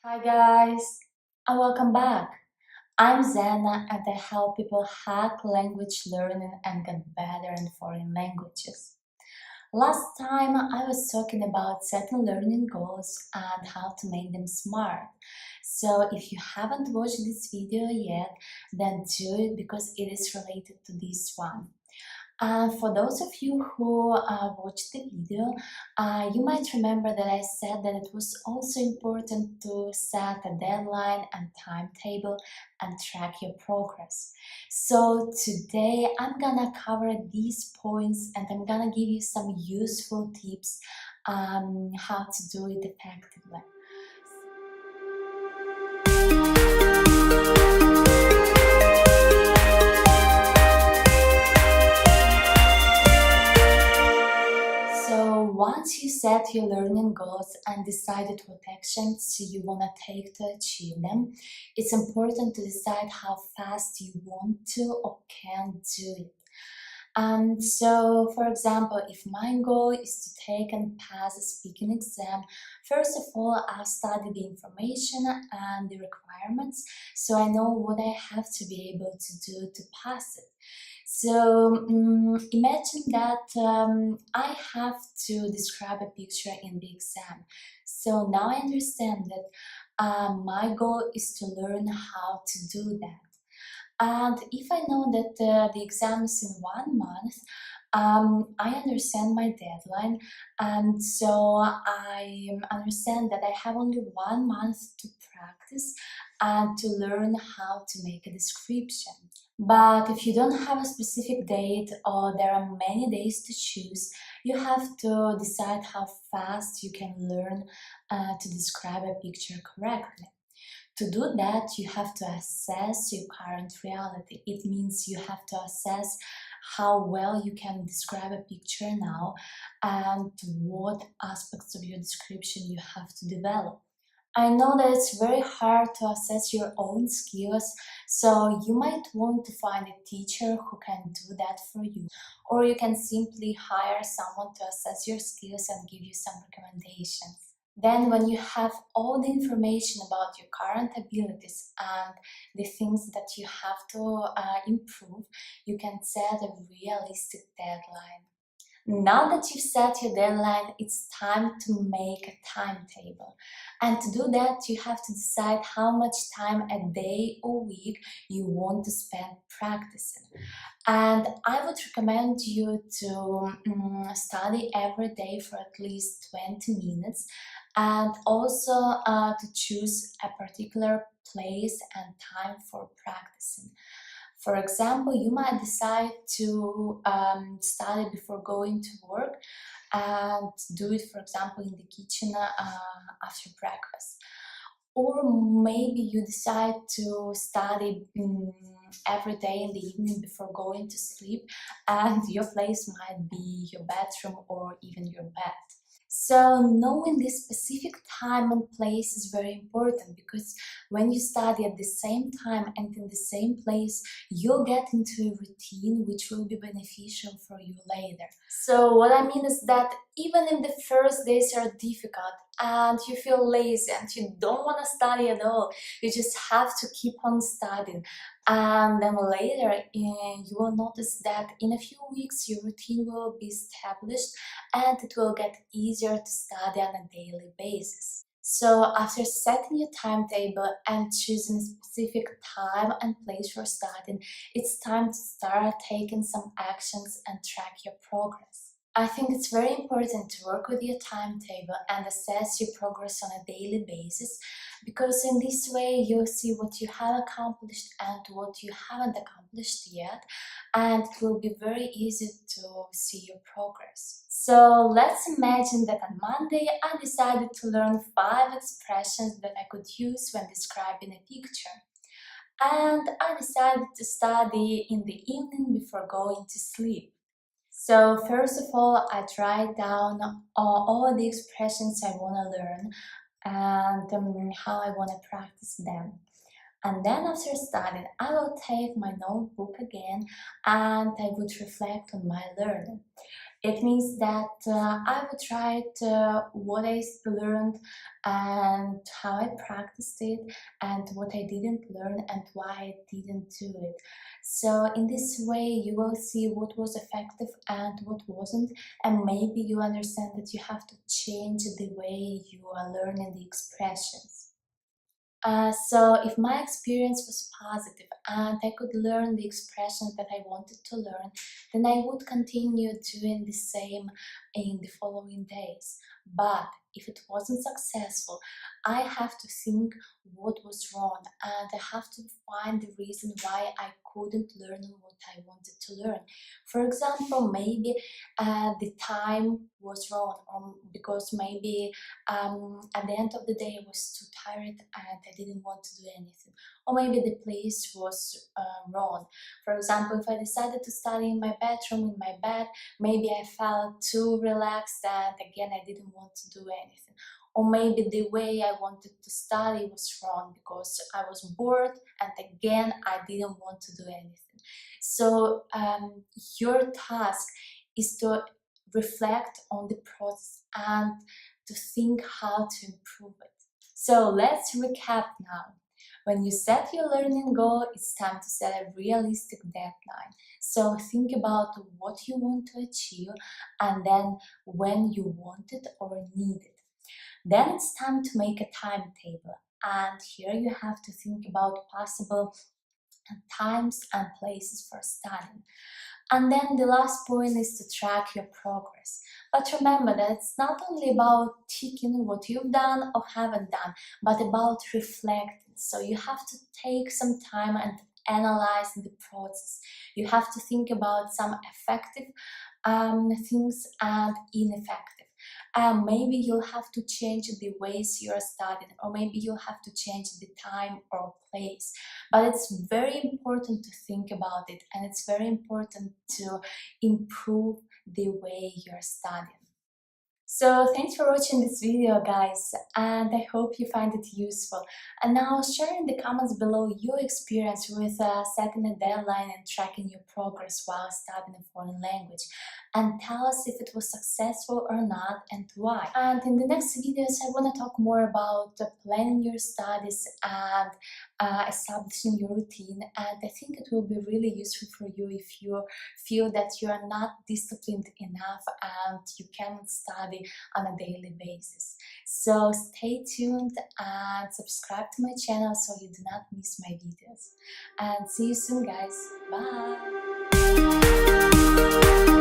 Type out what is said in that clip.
Hi guys, and welcome back. I'm Zana and I help people hack language learning and get better in foreign languages. Last time I was talking about setting learning goals and how to make them smart. So if you haven't watched this video yet, then do it because it is related to this one. For those of you who watched the video, you might remember that I said that it was also important to set a deadline and timetable and track your progress. So today I'm gonna cover these points and I'm gonna give you some useful tips how to do it effectively. So once you set your learning goals and decided what actions you want to take to achieve them, it's important to decide how fast you want to or can do it. So, for example, if my goal is to take and pass a speaking exam, first of all, I'll study the information and the requirements so I know what I have to be able to do to pass it. So imagine that I have to describe a picture in the exam. So now I understand that my goal is to learn how to do that. And if I know that the exam is in 1 month, I understand my deadline, and so I understand that I have only 1 month to practice and to learn how to make a description. But if you don't have a specific date or there are many days to choose, you have to decide how fast you can learn to describe a picture correctly. To do that, you have to assess your current reality. It means you have to assess how well you can describe a picture now and what aspects of your description you have to develop. I know that it's very hard to assess your own skills, so you might want to find a teacher who can do that for you, or you can simply hire someone to assess your skills and give you some recommendations. Then, when you have all the information about your current abilities and the things that you have to improve, you can set a realistic deadline. Now that you've set your deadline, it's time to make a timetable. And to do that, you have to decide how much time a day or week you want to spend practicing. And I would recommend you to study every day for at least 20 minutes and also to choose a particular place and time for practicing. For example, you might decide to study before going to work and do it, for example, in the kitchen after breakfast. Or maybe you decide to study every day in the evening before going to sleep, and your place might be your bedroom or even your bed. So knowing this specific time and place is very important because when you study at the same time and in the same place, you'll get into a routine which will be beneficial for you later. So what I mean is that even if the first days are difficult and you feel lazy and you don't want to study at all, you just have to keep on studying. And then later you will notice that in a few weeks your routine will be established and it will get easier to study on a daily basis. So after setting your timetable and choosing a specific time and place for studying, it's time to start taking some actions and track your progress. I think it's very important to work with your timetable and assess your progress on a daily basis because in this way you'll see what you have accomplished and what you haven't accomplished yet, and it will be very easy to see your progress. So let's imagine that on Monday I decided to learn 5 expressions that I could use when describing a picture. And I decided to study in the evening before going to sleep. So first of all, I write down all the expressions I want to learn and how I want to practice them. And then after studying, I will take my notebook again and I would reflect on my learning. It means that I would write what I learned and how I practiced it and what I didn't learn and why I didn't do it. So in this way you will see what was effective and what wasn't, and maybe you understand that you have to change the way you are learning the expressions. So if my experience was positive and I could learn the expressions that I wanted to learn, then I would continue doing the same in the following days. But if it wasn't successful, I have to think what was wrong and I have to find the reason why I couldn't learn what I wanted to learn. For example, maybe the time was wrong, or because maybe at the end of the day I was too tired and I didn't want to do anything, or maybe the place was wrong. For example, if I decided to study in my bedroom, in my bed, maybe I felt too relaxed and again I didn't want to do anything. Or maybe the way I wanted to study was wrong because I was bored and again I didn't want to do anything. So your task is to reflect on the process and to think how to improve it. So let's recap now. When you set your learning goal, it's time to set a realistic deadline. So think about what you want to achieve and then when you want it or need it. Then it's time to make a timetable. And here you have to think about possible times and places for studying. And then the last point is to track your progress. But remember that it's not only about ticking what you've done or haven't done, but about reflecting. So you have to take some time and analyze the process. You have to think about some effective things and ineffective. Maybe you'll have to change the ways you're studying, or maybe you'll have to change the time or place. But it's very important to think about it, and it's very important to improve the way you're studying. So thanks for watching this video, guys, and I hope you find it useful. And now share in the comments below your experience with setting a deadline and tracking your progress while studying a foreign language. And tell us if it was successful or not and why. And in the next videos I want to talk more about planning your studies and establishing your routine, and I think it will be really useful for you if you feel that you are not disciplined enough and you cannot study on a daily basis. So stay tuned and subscribe to my channel so you do not miss my videos. And see you soon, guys. Bye!